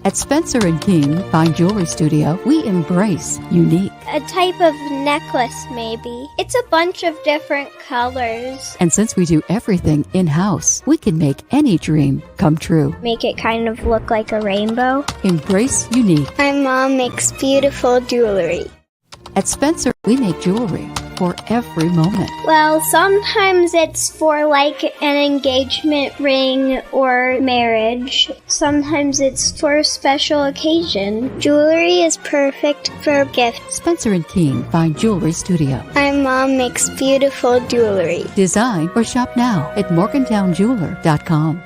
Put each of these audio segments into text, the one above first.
At Spencer & King Fine Jewelry Studio, we embrace unique. A type of necklace, maybe. It's a bunch of different colors. And since we do everything in-house, we can make any dream come true. Make it kind of look like a rainbow. Embrace unique. My mom makes beautiful jewelry. At Spencer, we make jewelry for every moment. Well, sometimes it's for like an engagement ring or marriage. Sometimes it's for a special occasion. Jewelry is perfect for gifts. Spencer & King Fine Jewelry Studio. My mom makes beautiful jewelry. Design or shop now at morgantownjeweler.com.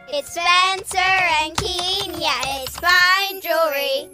It's Spencer and Keen, yeah, it's fine jewelry.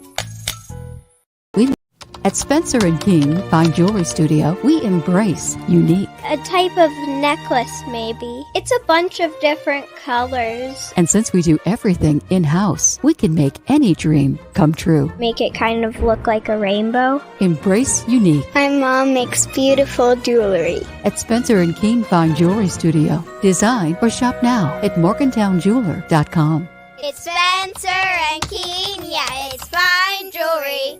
At Spencer & King Fine Jewelry Studio, we embrace unique. A type of necklace, maybe. It's a bunch of different colors. And since we do everything in-house, we can make any dream come true. Make it kind of look like a rainbow. Embrace unique. My mom makes beautiful jewelry. At Spencer & King Fine Jewelry Studio. Design or shop now at morgantownjeweler.com. It's Spencer and Keen, yeah, it's fine jewelry.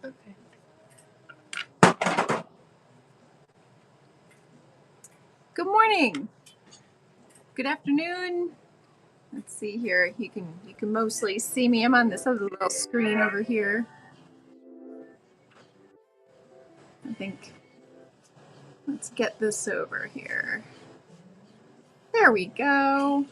Okay. Good morning. Good afternoon. Let's see here. You can mostly see me. I'm on this other little screen over here. I think let's get this over here. There we go.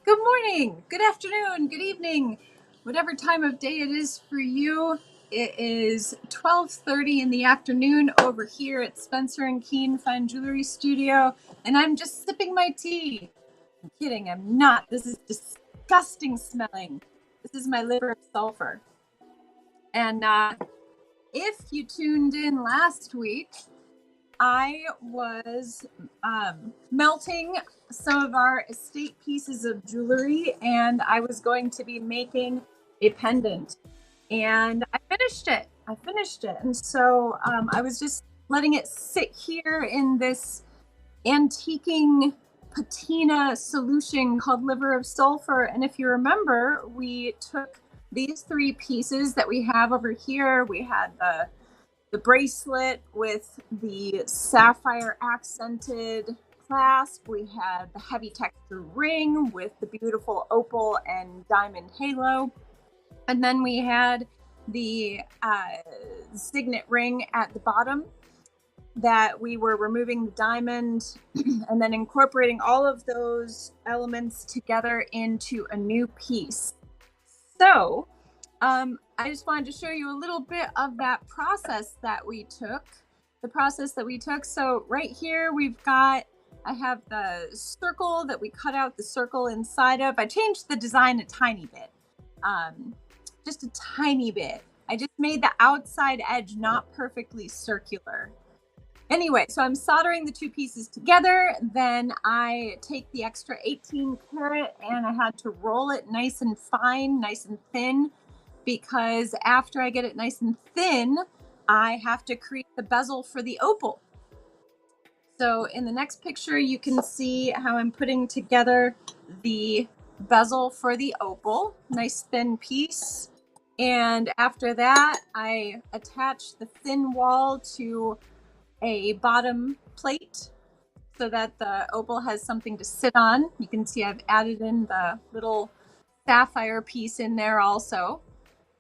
Good morning. Good afternoon. Good evening. Whatever time of day it is for you. It is 12:30 in the afternoon over here at Spencer & Keen Fine Jewelry Studio, and I'm just sipping my tea. I'm kidding, I'm not. This is disgusting smelling. This is my liver of sulfur. And if you tuned in last week, I was melting some of our estate pieces of jewelry, and I was going to be making a pendant. And I finished it. And so I was just letting it sit here in this antiquing patina solution called liver of sulfur. And if you remember, we took these three pieces that we have over here. We had the bracelet with the sapphire accented clasp. We had the heavy texture ring with the beautiful opal and diamond halo. And then we had the signet ring at the bottom that we were removing the diamond and then incorporating all of those elements together into a new piece. So I just wanted to show you a little bit of that process that we took. So right here I have the circle that we cut out the circle inside of. I changed the design a tiny bit. Just a tiny bit. I just made the outside edge not perfectly circular. Anyway, so I'm soldering the two pieces together. Then I take the extra 18 karat and I had to roll it nice and fine, nice and thin, because after I get it nice and thin, I have to create the bezel for the opal. So in the next picture, you can see how I'm putting together the bezel for the opal, nice thin piece. And after that, I attach the thin wall to a bottom plate so that the opal has something to sit on. You can see I've added in the little sapphire piece in there also.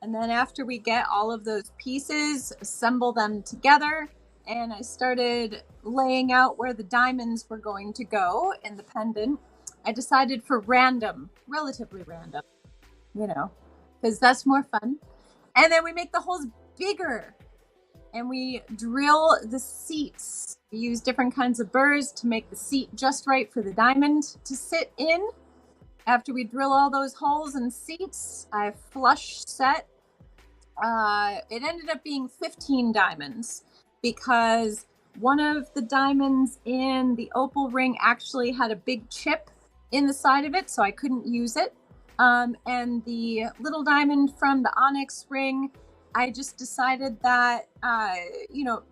And then after we get all of those pieces, assemble them together, and I started laying out where the diamonds were going to go in the pendant. I decided for random, relatively random, because that's more fun. And then we make the holes bigger and we drill the seats. We use different kinds of burrs to make the seat just right for the diamond to sit in. After we drill all those holes and seats, I flush set. It ended up being 15 diamonds because one of the diamonds in the opal ring actually had a big chip in the side of it, so I couldn't use it. And the little diamond from the onyx ring, I just decided that,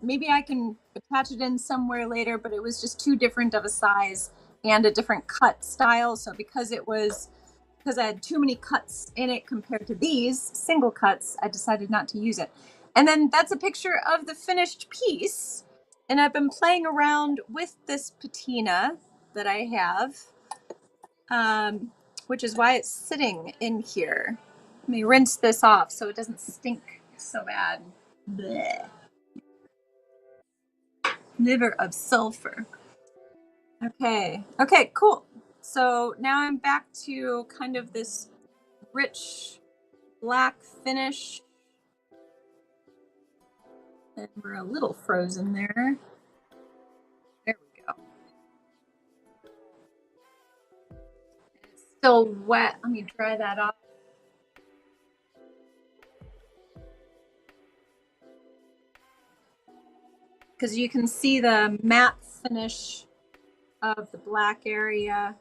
maybe I can attach it in somewhere later, but it was just too different of a size and a different cut style. So because I had too many cuts in it compared to these single cuts, I decided not to use it. And then that's a picture of the finished piece. And I've been playing around with this patina that I have, which is why it's sitting in here. Let me rinse this off so it doesn't stink so bad. Blech. Liver of sulfur. Okay, cool. So now I'm back to kind of this rich black finish. And we're a little frozen there. There we go. It's still wet. Let me dry that off. Because you can see the matte finish of the black area.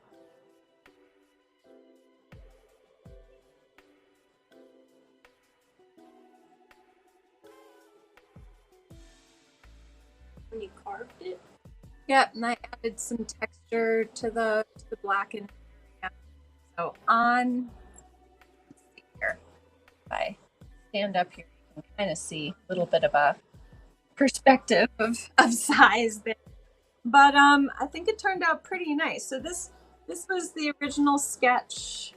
When you carved it? Yep, and I added some texture to the blackened area. So let's see here. If I stand up here, you can kind of see a little bit of a perspective of size there. But I think it turned out pretty nice. So this was the original sketch.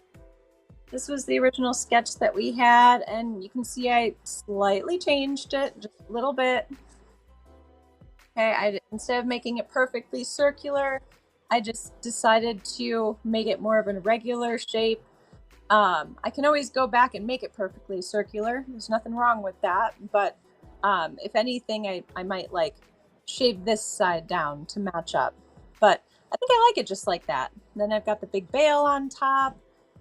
This was the original sketch that we had, and you can see I slightly changed it, just a little bit. Okay, instead of making it perfectly circular, I just decided to make it more of a regular shape. I can always go back and make it perfectly circular. There's nothing wrong with that. But if anything, I might like shave this side down to match up. But I think I like it just like that. Then I've got the big bail on top.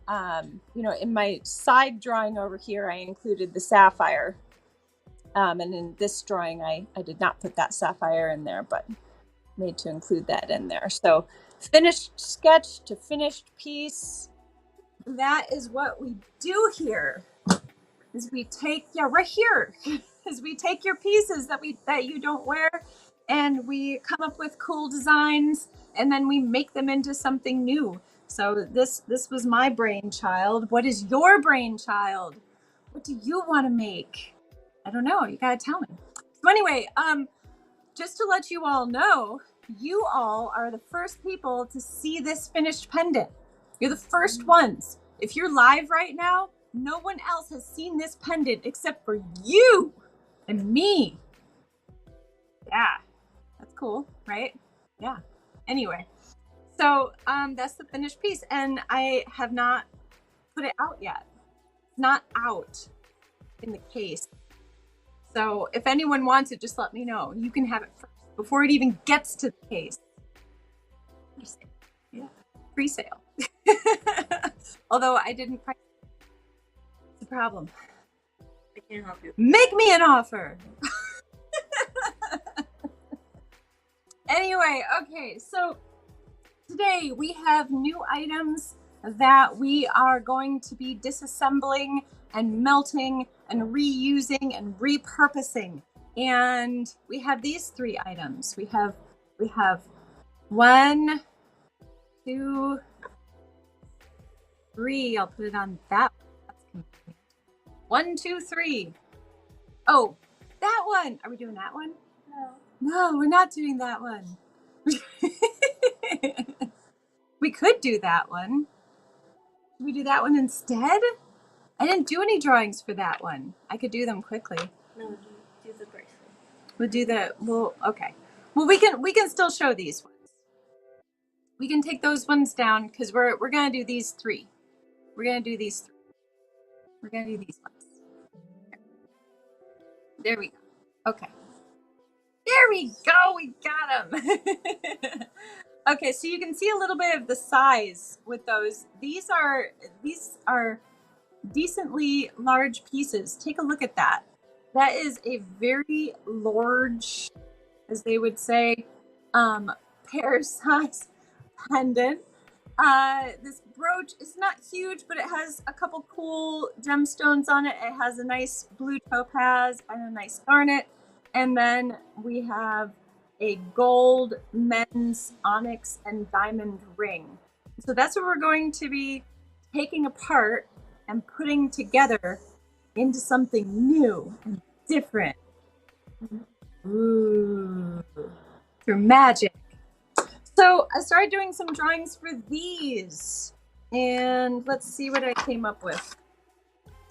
In my side drawing over here, I included the sapphire. And in this drawing, I did not put that sapphire in there, but made to include that in there. So finished sketch to finished piece. That is what we do here. Is we take, right here, is we take your pieces that you don't wear, and we come up with cool designs, and then we make them into something new. So this was my brainchild. What is your brainchild? What do you want to make? I don't know. You gotta tell me. So anyway, just to let you all know, you all are the first people to see this finished pendant. You're the first ones. If you're live right now, no one else has seen this pendant except for you and me. Yeah, that's cool, right? Yeah. Anyway, so that's the finished piece, and I have not put it out yet. It's not out in the case. So if anyone wants it, just let me know. You can have it first before it even gets to the case. Yeah, pre-sale. Although I didn't price it. It's a problem. I can't help you. Make me an offer. Anyway, okay, so today we have new items that we are going to be disassembling and melting and reusing and repurposing. And we have these 3 items. We have 1, 2, 3. I'll put it on that one. That's convenient. 1, 2, 3. Oh, that one. Are we doing that one? No, we're not doing that one. We could do that one. Should we do that one instead? I didn't do any drawings for that one. I could do them quickly. No, do the bracelet. Okay. Well, we can still show these ones. We can take those ones down because we're gonna do these 3. We're gonna do these 3. We're gonna do these ones. There we go. Okay. There we go. We got them. Okay, so you can see a little bit of the size with those. These are decently large pieces. Take a look at that. That is a very large, as they would say, pear size pendant. This brooch is not huge, but it has a couple cool gemstones on it. It has a nice blue topaz and a nice garnet. And then we have a gold men's onyx and diamond ring. So that's what we're going to be taking apart and putting together into something new and different. Ooh, through magic. So I started doing some drawings for these, and let's see what I came up with.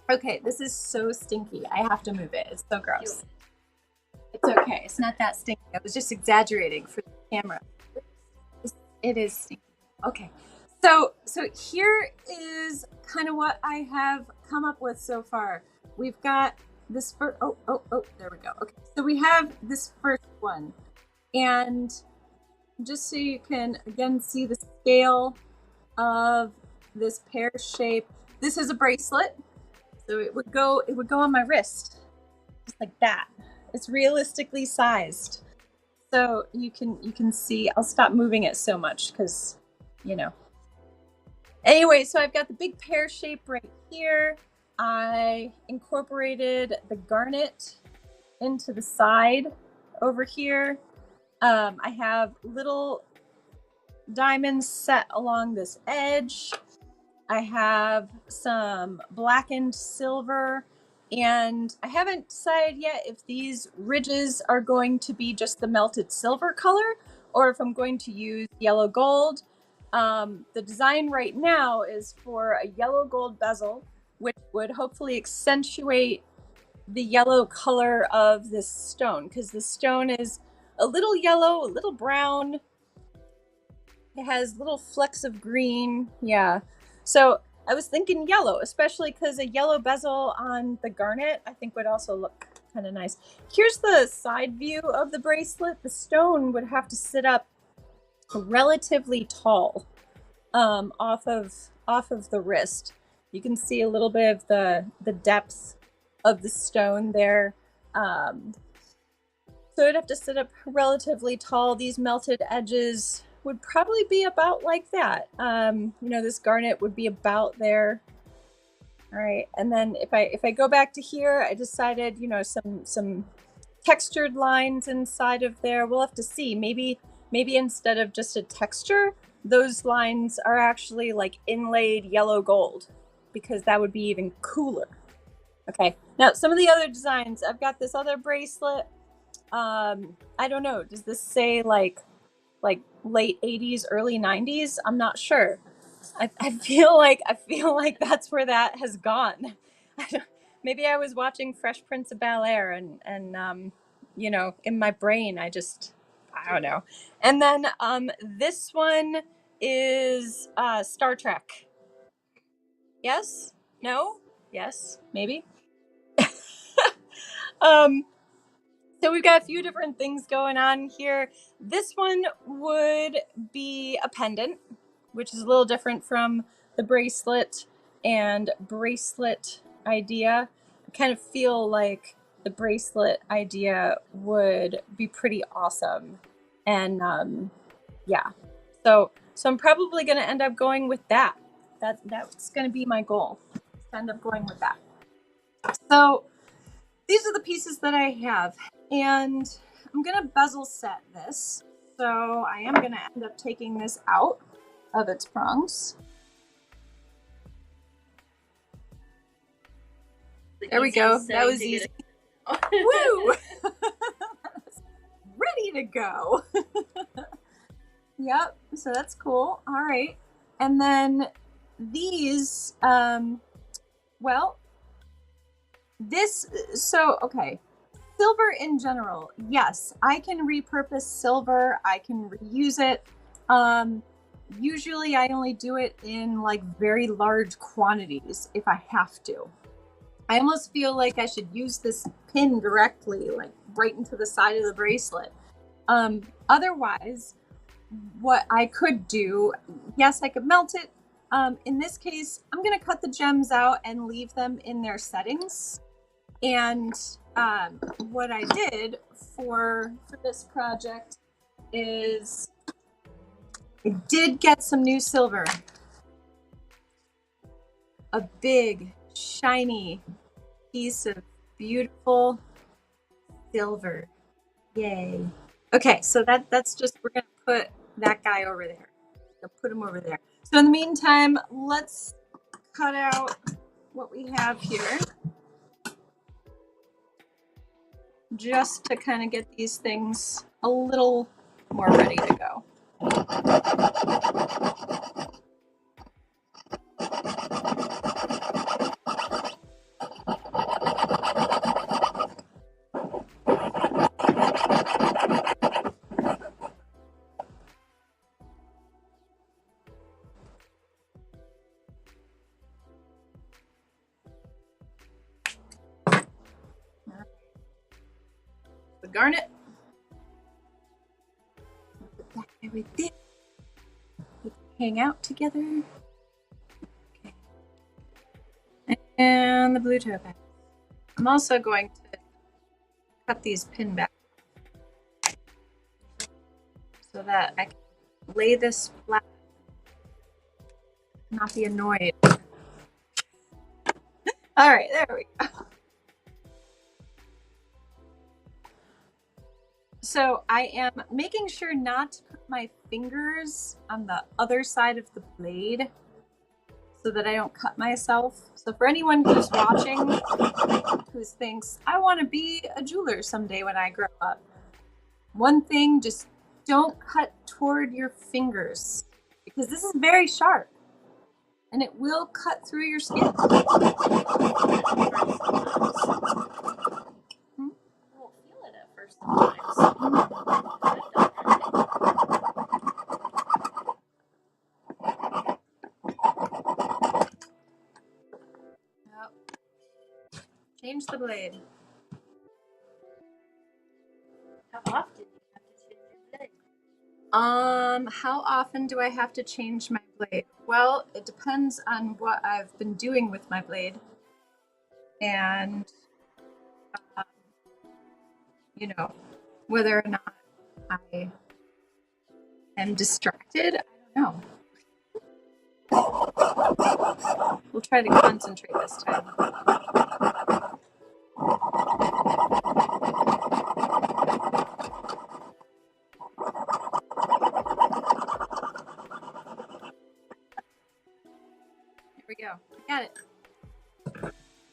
Okay, this is so stinky. I have to move it. It's so gross. It's okay. It's not that stinky. I was just exaggerating for the camera. It is stinky. Okay. So here is kind of what I have come up with so far. We've got this first, there we go. Okay. So we have this first one, and just so you can again see the scale of this pear shape. This is a bracelet. So it would go on my wrist, just like that. It's realistically sized. So you can see, I'll stop moving it so much because, you know. Anyway, so I've got the big pear shape right here. I incorporated the garnet into the side over here. I have little diamonds set along this edge. I have some blackened silver, and I haven't decided yet if these ridges are going to be just the melted silver color or if I'm going to use yellow gold. The design right now is for a yellow gold bezel, which would hopefully accentuate the yellow color of this stone, because the stone is a little yellow, a little brown. It has little flecks of green. Yeah. So I was thinking yellow, especially because a yellow bezel on the garnet, I think would also look kind of nice. Here's the side view of the bracelet. The stone would have to sit up relatively tall, off of the wrist. You can see a little bit of the depth of the stone there. So it'd have to sit up relatively tall. These melted edges would probably be about like that. You know, this garnet would be about there. All right, and then if I go back to here, I decided, you know, some textured lines inside of there. We'll have to see. Maybe instead of just a texture, those lines are actually like inlaid yellow gold, because that would be even cooler. Okay, now some of the other designs. I've got this other bracelet. I don't know. Does this say like late 80s, early 90s? I'm not sure. I feel like that's where that has gone. Maybe I was watching Fresh Prince of Bel-Air and you know, in my brain I don't know. And then this one is Star Trek. Yes? No? Yes? Maybe? So we've got a few different things going on here. This one would be a pendant, which is a little different from the bracelet and bracelet idea. I kind of feel like the bracelet idea would be pretty awesome. And yeah, so I'm probably going to end up going with that. That's going to be my goal, to end up going with that. So these are the pieces that I have, and I'm going to bezel set this. So I am going to end up taking this out of its prongs. There we go. That was easy. Woo! Ready to go. Yep. So that's cool. All right. And then these, well, okay. Silver in general, yes, I can repurpose silver. I can reuse it. Usually I only do it in like very large quantities if I have to. I almost feel like I should use this pin directly, like right into the side of the bracelet. Otherwise, what I could do, yes, I could melt it. In this case, I'm going to cut the gems out and leave them in their settings. And what I did for this project is I did get some new silver. A big, shiny piece of beautiful silver. Yay. Okay, so that's just, we're gonna put that guy over there. I'll put him over there. So in the meantime, let's cut out what we have here. Just to kind of get these things a little more ready to go. The garnet. Put that guy right there. Hang out together. Okay. And the blue topaz. I'm also going to cut these pin back so that I can lay this flat, not be annoyed. All right, there we go. So I am making sure not to put my fingers on the other side of the blade so that I don't cut myself. So for anyone who's watching, who thinks, I want to be a jeweler someday when I grow up, one thing, just don't cut toward your fingers because this is very sharp and it will cut through your skin. I won't feel it at first sometimes. Change the blade. How often do you have to change your blade? How often do I have to change my blade? Well, it depends on what I've been doing with my blade. And, you know, whether or not I am distracted, I don't know. We'll try to concentrate this time. Here we go. Got it.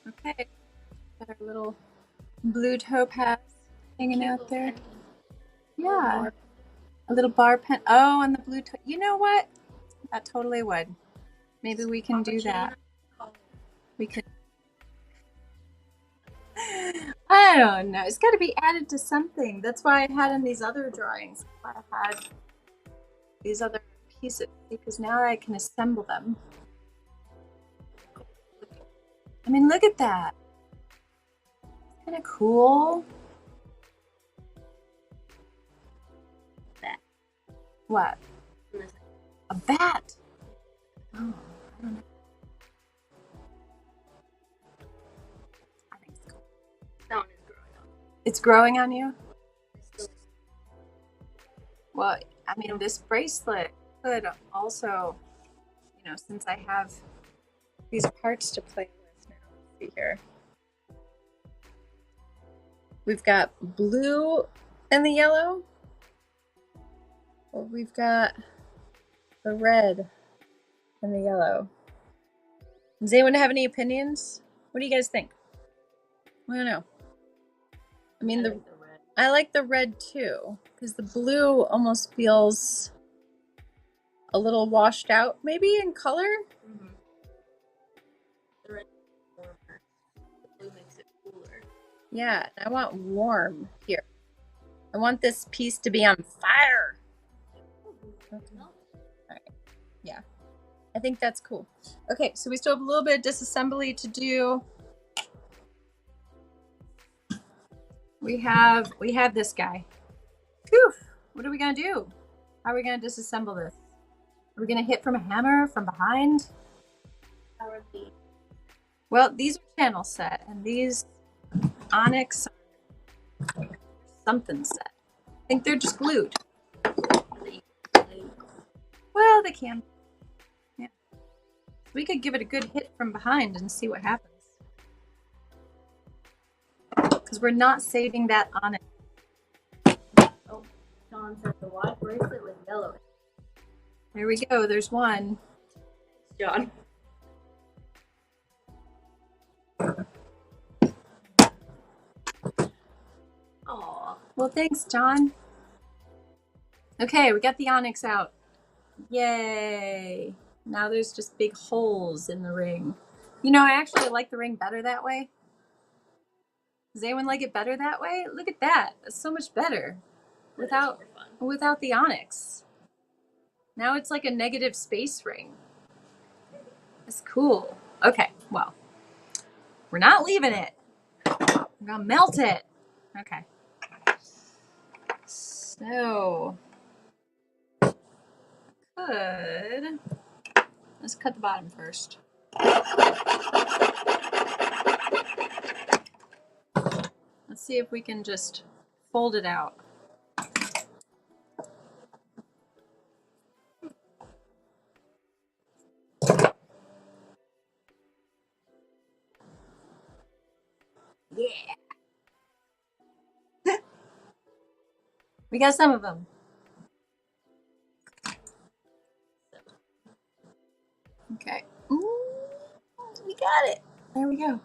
Okay. Got our little blue topaz hanging out there. Yeah. A little bar pen. Oh, and the blue you know what? That totally would. Maybe we can do that. We could. I don't know. It's got to be added to something. That's why I had in these other drawings. I had these other pieces because now I can assemble them. I mean, look at that. Kind of cool. Bat. What? A bat. Oh, I don't know. I think it's cool. That one is growing up. It's growing on you? Still, Well, I mean, this bracelet could also, you know, since I have these parts to play with now. Let's see here. We've got blue and the yellow. Or we've got the red and the yellow. Does anyone have any opinions? What do you guys think? I don't know. I mean, I like the red. I like the red too, because the blue almost feels a little washed out, maybe in color. Mm-hmm. The red is warmer. The blue makes it cooler. Yeah, I want warm here. I want this piece to be on fire. No. I think that's cool. Okay, so we still have a little bit of disassembly to do. We have this guy. Phew! What are we gonna do? How are we gonna disassemble this? Are we gonna hit from a hammer, from behind? How are these? Well, these are channel set, and these onyx are something set. I think they're just glued. Well, they can. Yeah. We could give it a good hit from behind and see what happens. Because we're not saving that onyx. Oh, John said the white bracelet with yellow. There we go. There's one. John. Aw. Well, thanks, John. Okay, we got the onyx out. Yay. Now there's just big holes in the ring. You know, I actually like the ring better that way. Does anyone like it better that way? Look at that. It's so much better without the onyx. Now it's like a negative space ring. It's cool. Okay, well, we're not leaving it. We're gonna melt it. Okay. So, good. Let's cut the bottom first. Let's see if we can just fold it out. Yeah. We got some of them. Okay. Ooh, we got it. There we go.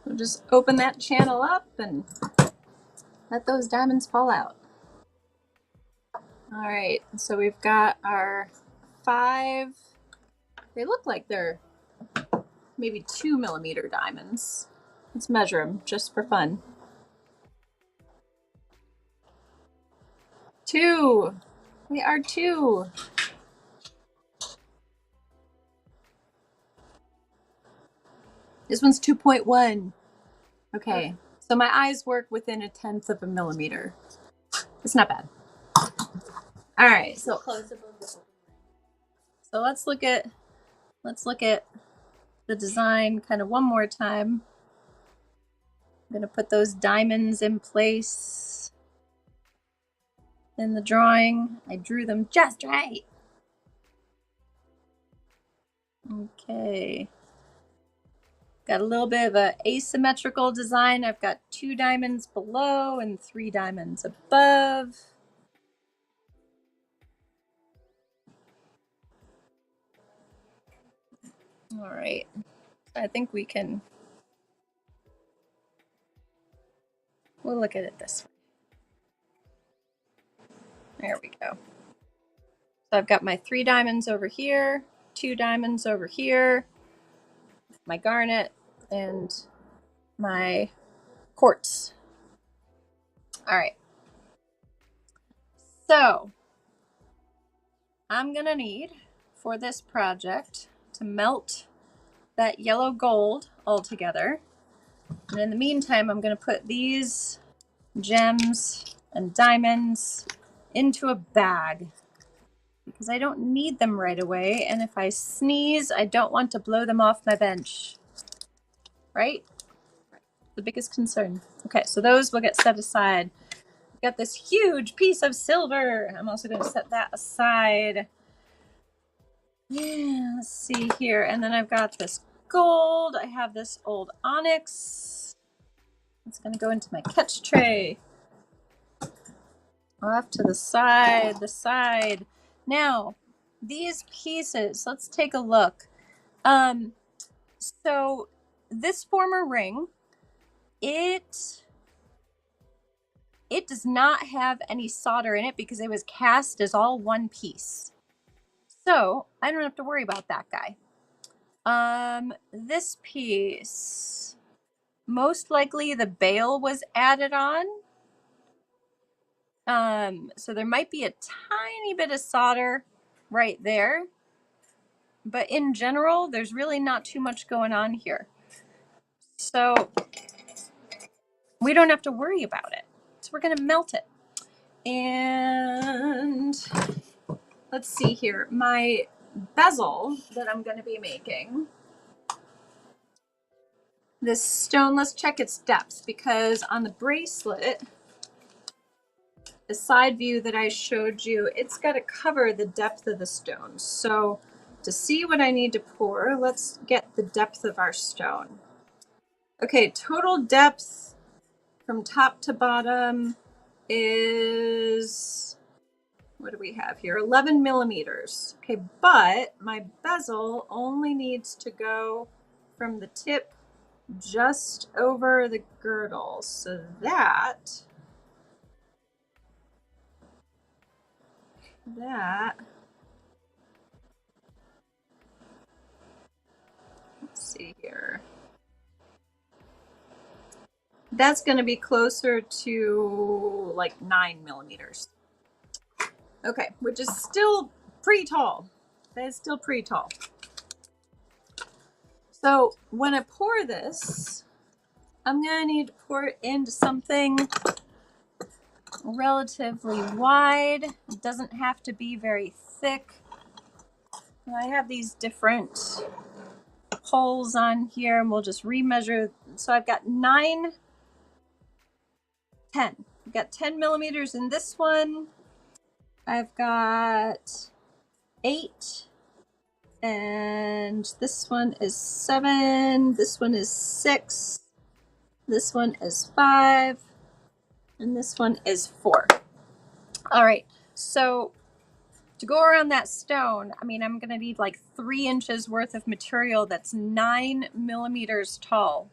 We'll just open that channel up and let those diamonds fall out. All right, so we've got our 5, they look like they're maybe 2mm diamonds. Let's measure them just for fun. 2, they are 2. This one's 2.1. Okay, so my eyes work within 1/10 of a millimeter. It's not bad. All right, so Close above the open ring. So let's look at the design kind of one more time. I'm gonna put those diamonds in place in the drawing. I drew them just right. Okay. Got a little bit of an asymmetrical design. I've got 2 diamonds below and 3 diamonds above. All right. I think we'll look at it this way. There we go. So I've got my 3 diamonds over here, 2 diamonds over here, my garnet, and my quartz. All right. So I'm gonna need for this project to melt that yellow gold all together. And in the meantime, I'm gonna put these gems and diamonds into a bag because I don't need them right away. And if I sneeze, I don't want to blow them off my bench. Right? The biggest concern. Okay, so those will get set aside. I've got this huge piece of silver. I'm also going to set that aside. Yeah, let's see here. And then I've got this gold. I have this old onyx. It's going to go into my catch tray. Off to the side. Now, these pieces, let's take a look. So this former ring, it does not have any solder in it because it was cast as all one piece. So I don't have to worry about that guy. This piece, most likely the bail was added on. So there might be a tiny bit of solder right there. but in general, there's really not too much going on here. So we don't have to worry about it. So we're going to melt it. And let's see here. My bezel that I'm going to be making, this stone, let's check its depth, because on the bracelet, the side view that I showed you, it's got to cover the depth of the stone. So to see what I need to pour, let's get the depth of our stone. Okay, total depth from top to bottom is, what do we have here? 11 millimeters. Okay, but my bezel only needs to go from the tip just over the girdle. So that let's see here. That's going to be closer to like 9 millimeters. Okay, which is still pretty tall. That is still pretty tall. So when I pour this, I'm going to need to pour it into something relatively wide. It doesn't have to be very thick. I have these different holes on here, and we'll just remeasure. So I've got 9, 10. I've got 10 millimeters in this one. I've got 8, and this one is 7. This one is 6. This one is 5, and this one is 4. All right, so to go around that stone, I mean, I'm gonna need like 3 inches worth of material that's 9 millimeters tall.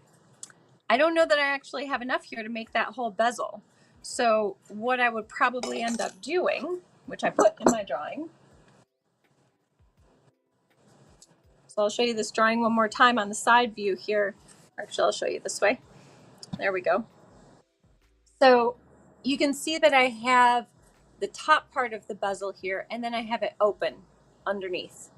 I don't know that I actually have enough here to make that whole bezel. So what I would probably end up doing, which I put in my drawing. So I'll show you this drawing one more time on the side view here. Actually, I'll show you this way. There we go. So you can see that I have the top part of the bezel here, and then I have it open underneath.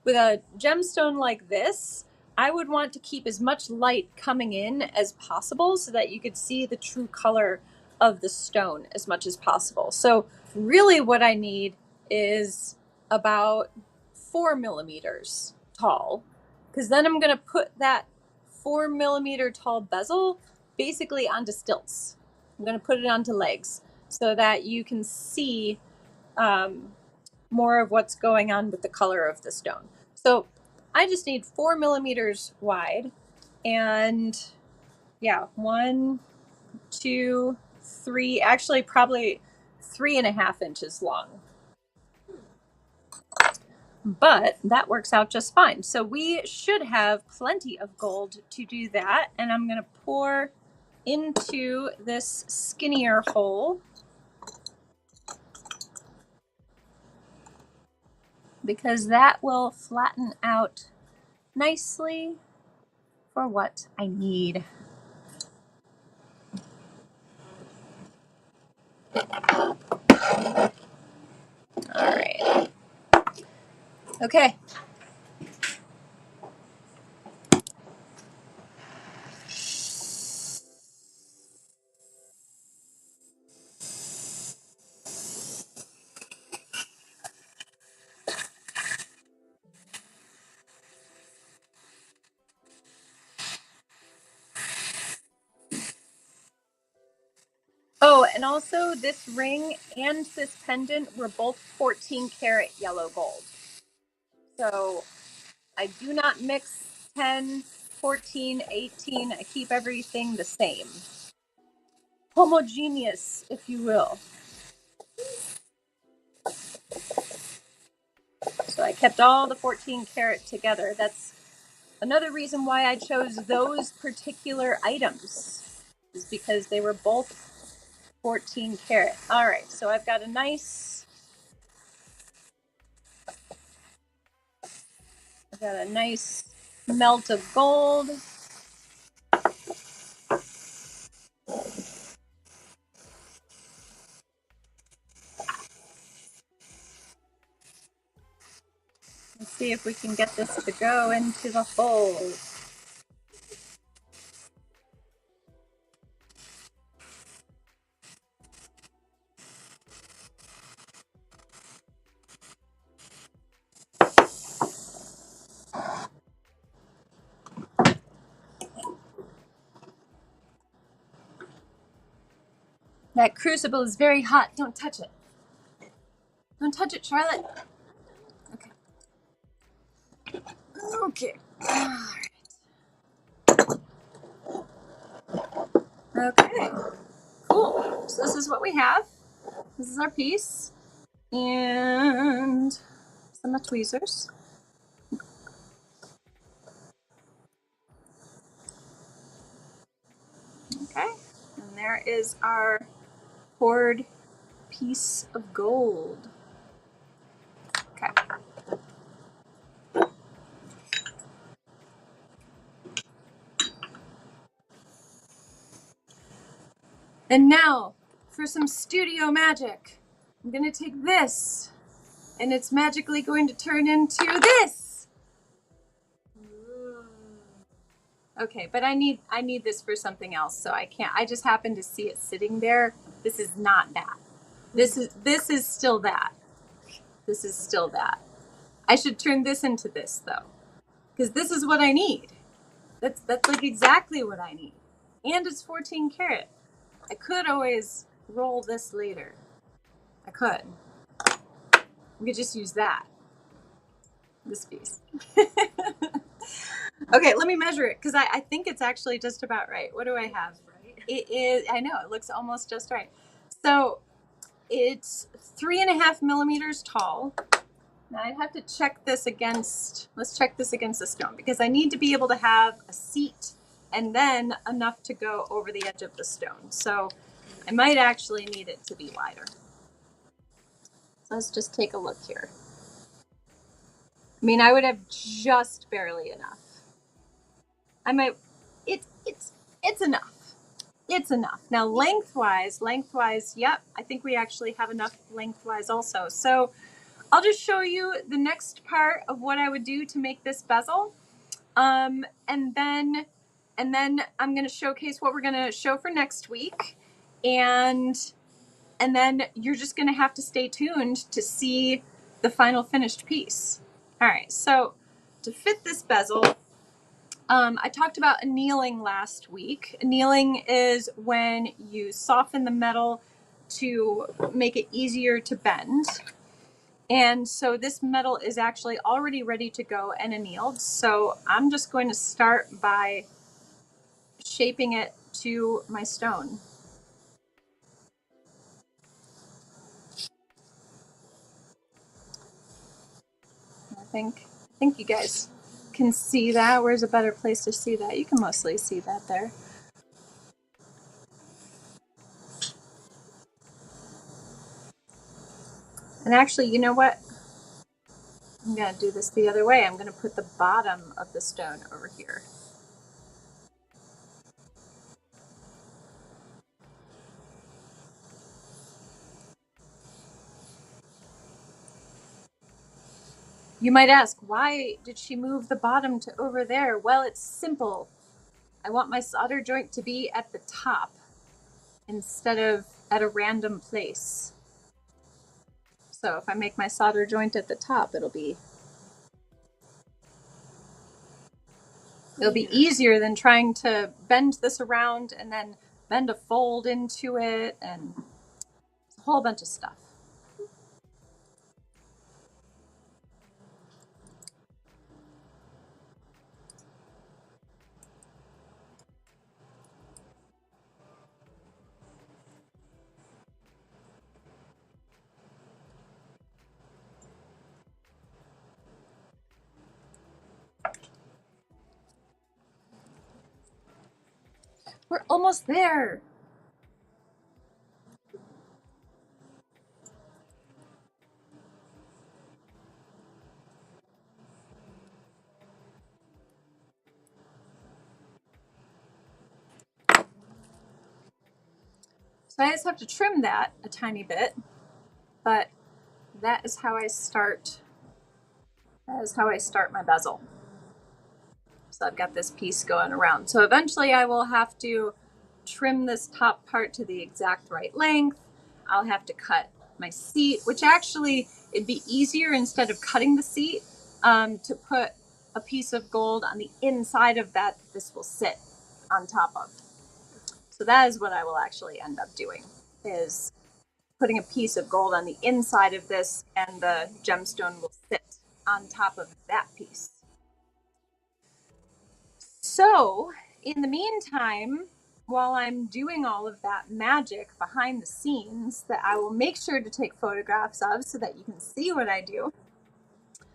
With a gemstone like this, I would want to keep as much light coming in as possible so that you could see the true color of the stone as much as possible. So really what I need is about 4 millimeters tall, because then I'm going to put that 4 millimeter tall bezel basically onto stilts. I'm going to put it onto legs so that you can see more of what's going on with the color of the stone. So I just need 4 millimeters wide, and yeah, 1, 2, 3, actually probably 3.5 inches long. But that works out just fine. So we should have plenty of gold to do that. And I'm going to pour into this skinnier hole, because that will flatten out nicely for what I need. All right. Okay. Oh, and also this ring and this pendant were both 14 karat yellow gold. So I do not mix 10, 14, 18. I keep everything the same. Homogeneous, if you will. So I kept all the 14 karat together. That's another reason why I chose those particular items, is because they were both 14 karat. All right, so I've got a nice melt of gold. Let's see if we can get this to go into the hole. That crucible is very hot. Don't touch it. Don't touch it, Charlotte. Okay. Okay. All right. Okay. Cool. So this is what we have. This is our piece. And some tweezers. Okay. And there is our poured piece of gold. Okay. And now for some studio magic. I'm going to take this and it's magically going to turn into this. Okay, but I need this for something else, so I can't. I just happened to see it sitting there. This is not that. This is still that. This is still that. I should turn this into this though, because this is what I need. That's like exactly what I need, and it's 14 karat. I could always roll this later. I could. We could just use that. This piece. Okay, let me measure it because I think it's actually just about right. What do I have? It is. I know it looks almost just right. So it's 3.5 millimeters tall. Now I'd have to check this against. Let's check this against the stone because I need to be able to have a seat and then enough to go over the edge of the stone. So I might actually need it to be wider. So let's just take a look here. I mean, I would have just barely enough. I might. It's enough. It's enough. Now lengthwise, yep, I think we actually have enough lengthwise also. So I'll just show you the next part of what I would do to make this bezel. And then I'm going to showcase what we're going to show for next week. And then you're just going to have to stay tuned to see the final finished piece. All right. So to fit this bezel, I talked about annealing last week. Annealing is when you soften the metal to make it easier to bend. And so this metal is actually already ready to go and annealed. So I'm just going to start by shaping it to my stone. I think you guys can see that. Where's a better place to see that? You can mostly see that there. And actually, you know what? I'm going to do this the other way. I'm going to put the bottom of the stone over here. You might ask, why did she move the bottom to over there? Well, it's simple. I want my solder joint to be at the top instead of at a random place. So if I make my solder joint at the top, it'll be easier than trying to bend this around and then bend a fold into it and a whole bunch of stuff. We're almost there. So I just have to trim that a tiny bit, but that is how I start That is how I start my bezel. So I've got this piece going around. So eventually I will have to trim this top part to the exact right length. I'll have to cut my seat, which actually it'd be easier instead of cutting the seat to put a piece of gold on the inside of that this will sit on top of. So that is what I will actually end up doing, is putting a piece of gold on the inside of this, and the gemstone will sit on top of that piece. So in the meantime, while I'm doing all of that magic behind the scenes that I will make sure to take photographs of so that you can see what I do,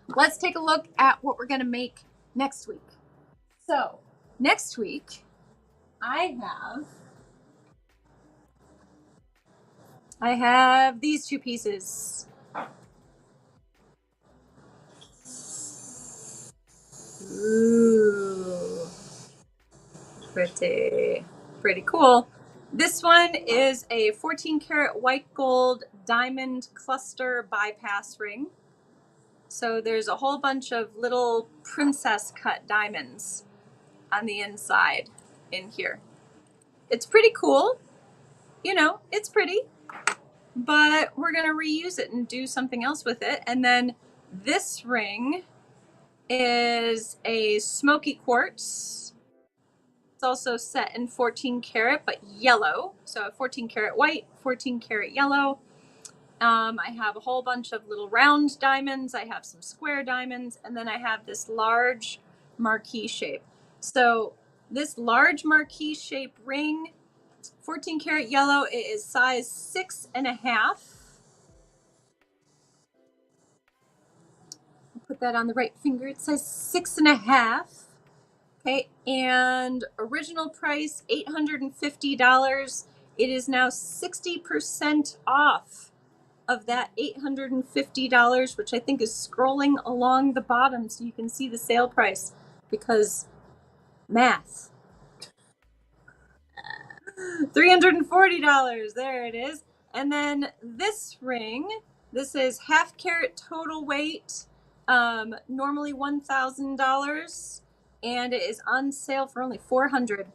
let's take a look at what we're going to make next week. So next week, I have these two pieces. Ooh, pretty cool. This one is a 14 karat white gold diamond cluster bypass ring. So there's a whole bunch of little princess cut diamonds on the inside in here. It's pretty cool. You know, it's pretty, but we're going to reuse it and do something else with it. And then this ring is a smoky quartz. It's also set in 14 karat, but yellow. So 14 karat white, 14 karat yellow. I have a whole bunch of little round diamonds. I have some square diamonds, and then I have this large marquee shape. So this large marquee shape ring, 14 karat yellow, it is size 6.5. Put that on the right finger. It says 6.5. Okay, and original price $850. It is now 60% off of that $850, which I think is scrolling along the bottom so you can see the sale price, because math. $340. There it is. And then this ring, this is 1/2 carat total weight, normally $1,000, and it is on sale for only $400.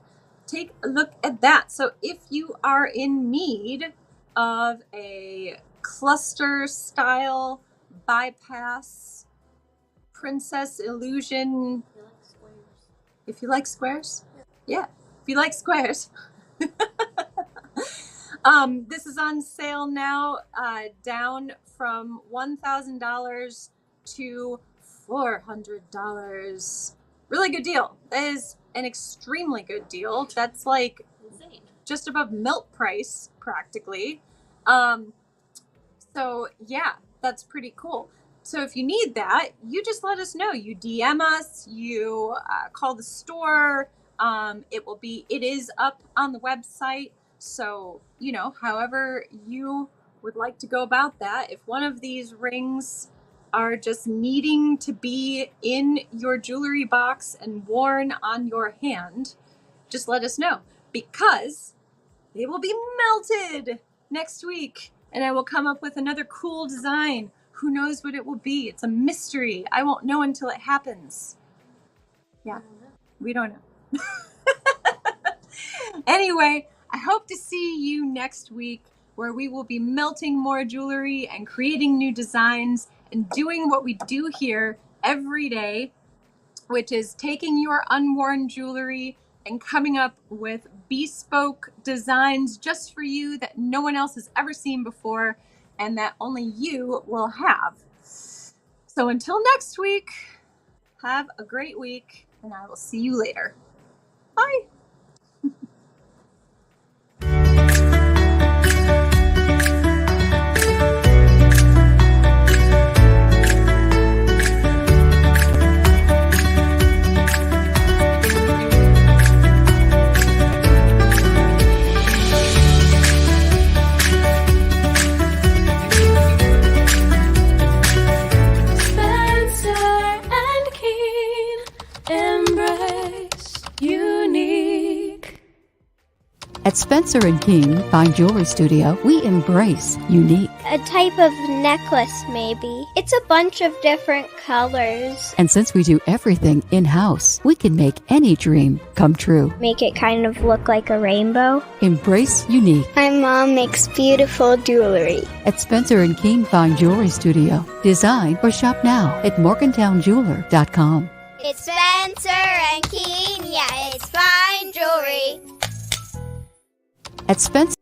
Take a look at that. So if you are in need of a cluster style bypass princess illusion, if you like squares, yeah, if you like squares. This is on sale now, down from $1,000 to $400. Really good deal. That is an extremely good deal. That's like insane. Just above milk price, practically. So yeah, that's pretty cool. So if you need that, you just let us know. You DM us, you call the store. It is up on the website. So, you know, however you would like to go about that. If one of these rings are just needing to be in your jewelry box and worn on your hand, just let us know, because they will be melted next week, and I will come up with another cool design. Who knows what it will be? It's a mystery. I won't know until it happens. Yeah, we don't know. Anyway, I hope to see you next week, where we will be melting more jewelry and creating new designs and doing what we do here every day, which is taking your unworn jewelry and coming up with bespoke designs just for you that no one else has ever seen before and that only you will have. So until next week, have a great week, and I will see you later. Bye. At Spencer & King Fine Jewelry Studio, we embrace unique. A type of necklace, maybe. It's a bunch of different colors. And since we do everything in-house, we can make any dream come true. Make it kind of look like a rainbow. Embrace unique My mom makes beautiful jewelry. at Spencer and Keene Fine Jewelry Studio. Design or shop now at morgantownjeweler.com. It's Spencer and Keene, yeah, it's fine jewelry. At Spencer